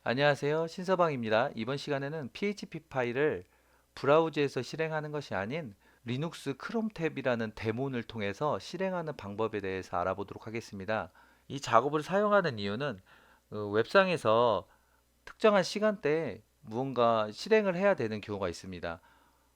안녕하세요. 신서방입니다. 이번 시간에는 PHP 파일을 브라우저에서 실행하는 것이 아닌 리눅스 크롬 탭이라는 데몬을 통해서 실행하는 방법에 대해서 알아보도록 하겠습니다. 이 작업을 사용하는 이유는 웹상에서 특정한 시간대에 무언가 실행을 해야 되는 경우가 있습니다.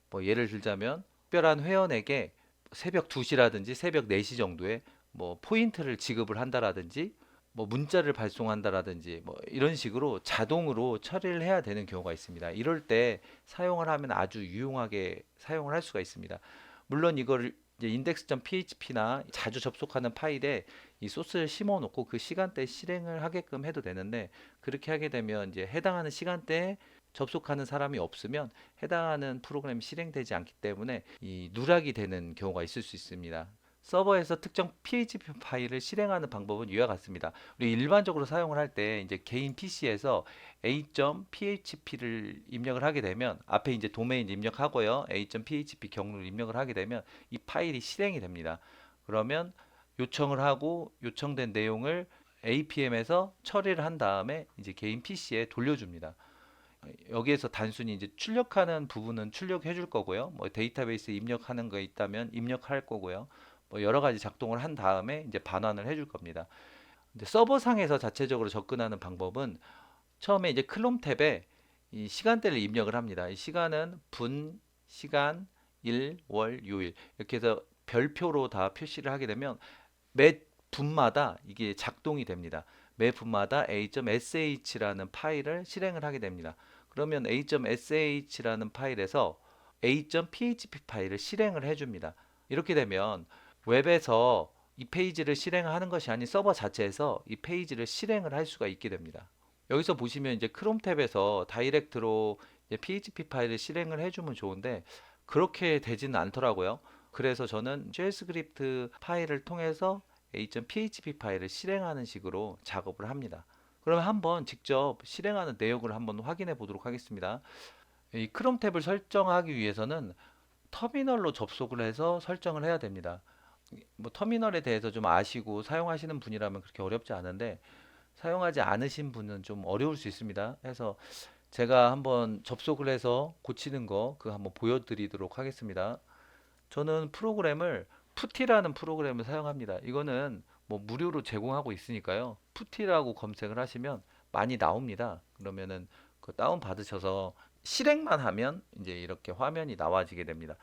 뭐 예를 들자면 특별한 회원에게 새벽 2시라든지 새벽 4시 정도에 뭐 포인트를 지급을 한다라든지 뭐 문자를 발송한다라든지 뭐 이런 식으로 자동으로 처리를 해야 되는 경우가 있습니다. 이럴 때 사용을 하면 아주 유용하게 사용을 할 수가 있습니다. 물론 이걸 이제 index.php나 자주 접속하는 파일에 이 소스를 심어 놓고 그 시간대에 실행을 하게끔 해도 되는데, 그렇게 하게 되면 이제 해당하는 시간대에 접속하는 사람이 없으면 해당하는 프로그램이 실행되지 않기 때문에 이 누락이 되는 경우가 있을 수 있습니다. 서버에서 특정 PHP 파일을 실행하는 방법은 이와 같습니다. 우리 일반적으로 사용을 할 때 이제 개인 PC에서 a.php를 입력을 하게 되면 앞에 이제 도메인 입력하고요. a.php 경로를 입력을 하게 되면 이 파일이 실행이 됩니다. 그러면 요청을 하고 요청된 내용을 APM에서 처리를 한 다음에 이제 개인 PC에 돌려줍니다. 여기에서 단순히 이제 출력하는 부분은 출력해 줄 거고요. 뭐 데이터베이스 입력하는 거 있다면 입력할 거고요. 뭐 여러 가지 작동을 한 다음에 이제 반환을 해줄 겁니다. 이제 서버상에서 자체적으로 접근하는 방법은 처음에 이제 클롬 탭에 이 시간대를 입력을 합니다. 이 시간은 분, 시간, 일, 월, 요일 이렇게 해서 별표로 다 표시를 하게 되면 매 분마다 이게 작동이 됩니다. 매 분마다 a.sh라는 파일을 실행을 하게 됩니다. 그러면 a.sh라는 파일에서 a.php 파일을 실행을 해줍니다. 이렇게 되면 웹에서 이 페이지를 실행하는 것이 아닌 서버 자체에서 이 페이지를 실행을 할 수가 있게 됩니다. 여기서 보시면 이제 크롬 탭에서 다이렉트로 PHP 파일을 실행을 해주면 좋은데 그렇게 되지는 않더라고요. 그래서 저는 쉘 스크립트 파일을 통해서 a.php 파일을 실행하는 식으로 작업을 합니다. 그러면 한번 직접 실행하는 내역을 한번 확인해 보도록 하겠습니다. 이 크롬 탭을 설정하기 위해서는 터미널로 접속을 해서 설정을 해야 됩니다. 뭐 터미널에 대해서 좀 아시고 사용하시는 분이라면 그렇게 어렵지 않은데 사용하지 않으신 분은 좀 어려울 수 있습니다. 해서 제가 한번 접속을 해서 고치는 거 그거 한번 보여드리도록 하겠습니다. 저는 프로그램을 푸티라는 프로그램을 사용합니다. 이거는 뭐 무료로 제공하고 있으니까요. 푸티라고 검색을 하시면 많이 나옵니다. 그러면은 그 다운 받으셔서 실행만 하면 이제 이렇게 화면이 나와지게 됩니다.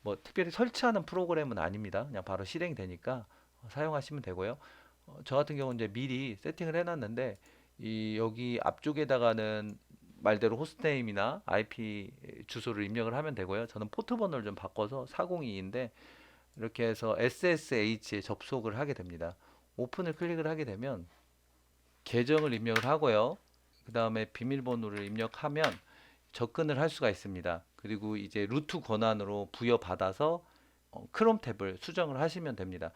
뭐 특별히 설치하는 프로그램은 아닙니다. 그냥 바로 실행이 되니까 사용하시면 되고요. 저 같은 경우는 이제 미리 세팅을 해놨는데 이 여기 앞쪽에다가는 말대로 호스트네임이나 IP 주소를 입력을 하면 되고요. 저는 포트 번호를 좀 바꿔서 402인데 이렇게 해서 SSH에 접속을 하게 됩니다. 오픈을 클릭을 하게 되면 계정을 입력을 하고요. 그 다음에 비밀번호를 입력하면 접근을 할 수가 있습니다. 그리고 이제 루트 권한으로 부여받아서 크롬 탭을 수정을 하시면 됩니다.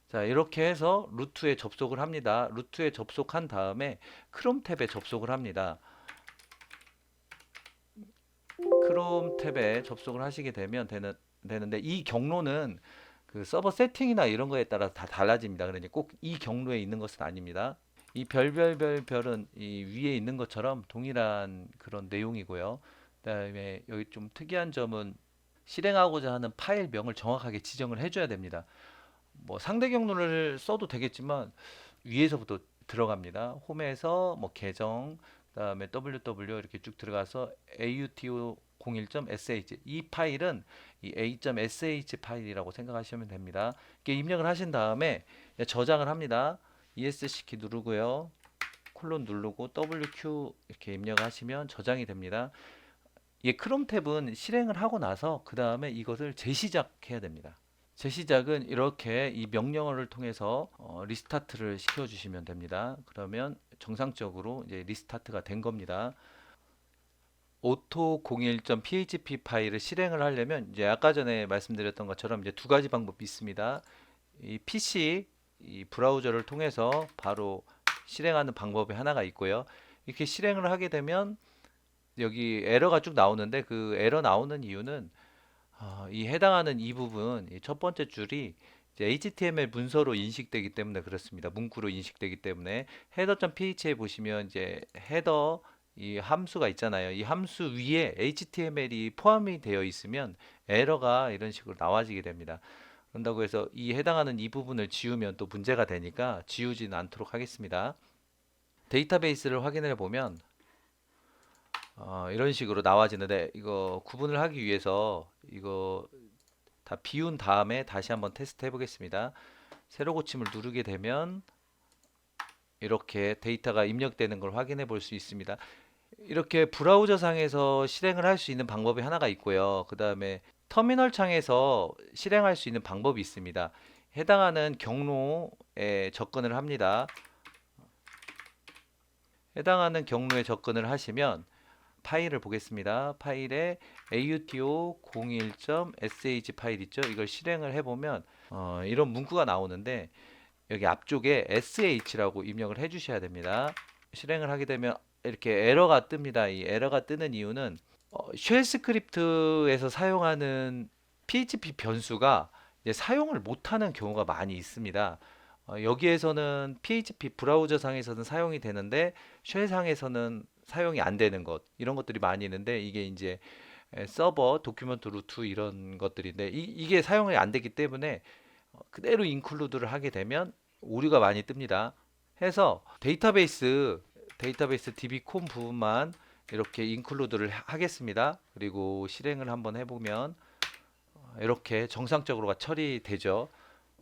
자, 이렇게 해서 루트에 접속을 합니다. 루트에 접속한 다음에 크롬 탭에 접속을 합니다. 크롬 탭에 접속을 하시게 되면 되는데 이 경로는 그 서버 세팅이나 이런 거에 따라 다 달라집니다. 그러니 꼭 이 경로에 있는 것은 아닙니다. 이 별은 이 위에 있는 것처럼 동일한 그런 내용이고요. 그다음에 여기 좀 특이한 점은 실행하고자 하는 파일명을 정확하게 지정을 해줘야 됩니다. 뭐 상대 경로를 써도 되겠지만 위에서부터 들어갑니다. 홈에서 뭐 계정, 그다음에 ww 이렇게 쭉 들어가서 auto01.sh 이 파일은 이 a.sh 파일이라고 생각하시면 됩니다. 이렇게 입력을 하신 다음에 저장을 합니다. ESC 키 누르고요. 콜론 누르고 WQ 이렇게 입력을 하시면 저장이 됩니다. 이 크롬 탭은 실행을 하고 나서 그 다음에 이것을 재시작해야 됩니다. 재시작은 이렇게 이 명령어를 통해서 리스타트를 시켜주시면 됩니다. 그러면 정상적으로 이제 리스타트가 된 겁니다. auto01.php 파일을 실행을 하려면 이제 아까 전에 말씀드렸던 것처럼 이제 두 가지 방법이 있습니다. 이 PC 이 브라우저를 통해서 바로 실행하는 방법이 하나가 있고요. 이렇게 실행을 하게 되면 여기 에러가 쭉 나오는데 그 에러 나오는 이유는 이 해당하는 이 부분, 이 첫 번째 줄이 이제 HTML 문서로 인식되기 때문에 그렇습니다. 문구로 인식되기 때문에 헤더.ph에 보시면 이제 헤더 이 함수가 있잖아요. 이 함수 위에 HTML이 포함이 되어 있으면 에러가 이런 식으로 나와지게 됩니다. 그런다고 해서 이 해당하는 이 부분을 지우면 또 문제가 되니까 지우지는 않도록 하겠습니다. 데이터베이스를 확인해 보면 이런 식으로 나와지는데, 이거 구분을 하기 위해서 이거 다 비운 다음에 다시 한번 테스트 해 보겠습니다. 세로 고침을 누르게 되면 이렇게 데이터가 입력되는 걸 확인해 볼 수 있습니다. 이렇게 브라우저 상에서 실행을 할 수 있는 방법이 하나가 있고요. 그 다음에 터미널 창에서 실행할 수 있는 방법이 있습니다. 해당하는 경로에 접근을 합니다. 해당하는 경로에 접근을 하시면 파일을 보겠습니다. 파일에 auto01.sh 파일 있죠? 이걸 실행을 해보면 이런 문구가 나오는데, 여기 앞쪽에 sh라고 입력을 해 주셔야 됩니다. 실행을 하게 되면 이렇게 에러가 뜹니다. 이 에러가 뜨는 이유는 쉘 스크립트에서 사용하는 PHP 변수가 이제 사용을 못하는 경우가 많이 있습니다. 여기에서는 PHP 브라우저 상에서는 사용이 되는데 쉘 상에서는 사용이 안 되는 것, 이런 것들이 많이 있는데, 이게 이제 서버, 도큐먼트 루트 이런 것들인데, 이게 사용이 안 되기 때문에 그대로 인클루드를 하게 되면 오류가 많이 뜹니다. 해서 데이터베이스 dbcom 부분만 이렇게 인클루드를 하겠습니다. 그리고 실행을 한번 해보면 이렇게 정상적으로 처리되죠.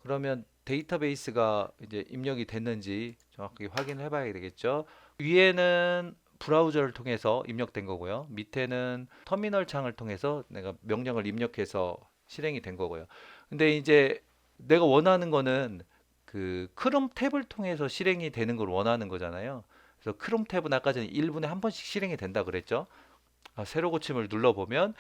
그러면 데이터베이스가 이제 입력이 됐는지 정확하게 확인을 해봐야 되겠죠. 위에는 브라우저를 통해서 입력된 거고요. 밑에는 터미널 창을 통해서 내가 명령을 입력해서 실행이 된 거고요. 근데 이제 내가 원하는 거는 그 크롬 탭을 통해서 실행이 되는 걸 원하는 거잖아요. 그래서 크롬 탭은 아까 전에 1분에 한 번씩 실행이 된다 그랬죠. 세로 고침을 눌러보면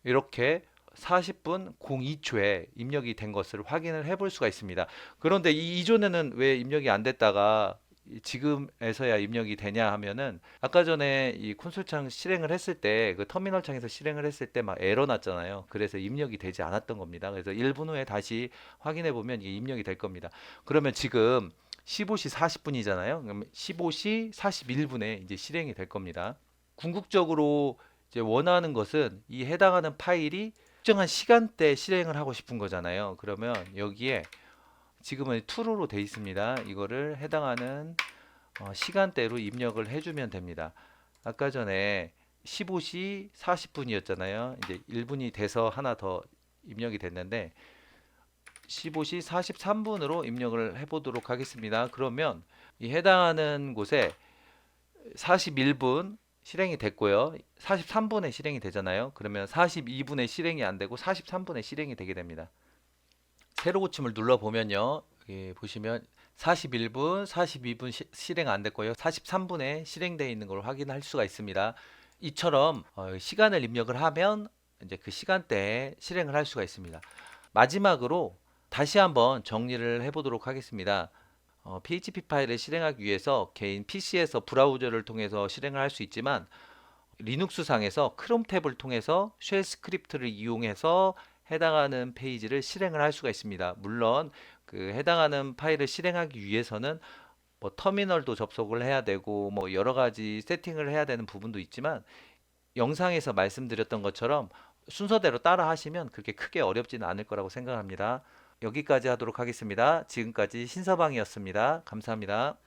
이렇게 40분 02초에 입력이 된 것을 확인을 해볼 수가 있습니다. 그런데 이전에는 왜 입력이 안 됐다가 지금에서야 입력이 되냐 하면은, 아까 전에 이 콘솔 창 실행을 했을 때, 그 터미널 창에서 실행을 했을 때 막 에러 났잖아요. 그래서 입력이 되지 않았던 겁니다. 그래서 1분 후에 다시 확인해 보면 이게 입력이 될 겁니다. 그러면 지금 15시 40분이잖아요. 그럼 15시 41분에 이제 실행이 될 겁니다. 궁극적으로 이제 원하는 것은 이 해당하는 파일이 특정한 시간대에 실행을 하고 싶은 거잖아요. 그러면 여기에 지금은 true로 돼 있습니다. 이거를 해당하는 시간대로 입력을 해주면 됩니다. 아까 전에 15시 40분이었잖아요. 이제 1분이 돼서 하나 더 입력이 됐는데 15시 43분으로 입력을 해보도록 하겠습니다. 그러면 이 해당하는 곳에 41분 실행이 됐고요. 43분에 실행이 되잖아요. 그러면 42분에 실행이 안 되고 43분에 실행이 되게 됩니다. 세로 고침을 눌러 보면요. 여기 보시면 41분, 42분 실행 안 됐고요. 43분에 실행되어 있는 걸 확인할 수가 있습니다. 이처럼 시간을 입력을 하면 이제 그 시간대에 실행을 할 수가 있습니다. 마지막으로 다시 한번 정리를 해보도록 하겠습니다. PHP 파일을 실행하기 위해서 개인 PC에서 브라우저를 통해서 실행을 할 수 있지만, 리눅스 상에서 크롬 탭을 통해서 쉘 스크립트를 이용해서 해당하는 페이지를 실행을 할 수가 있습니다. 물론 그 해당하는 파일을 실행하기 위해서는 뭐 터미널도 접속을 해야 되고 뭐 여러 가지 세팅을 해야 되는 부분도 있지만, 영상에서 말씀드렸던 것처럼 순서대로 따라 하시면 그렇게 크게 어렵지는 않을 거라고 생각합니다. 여기까지 하도록 하겠습니다. 지금까지 신서방이었습니다. 감사합니다.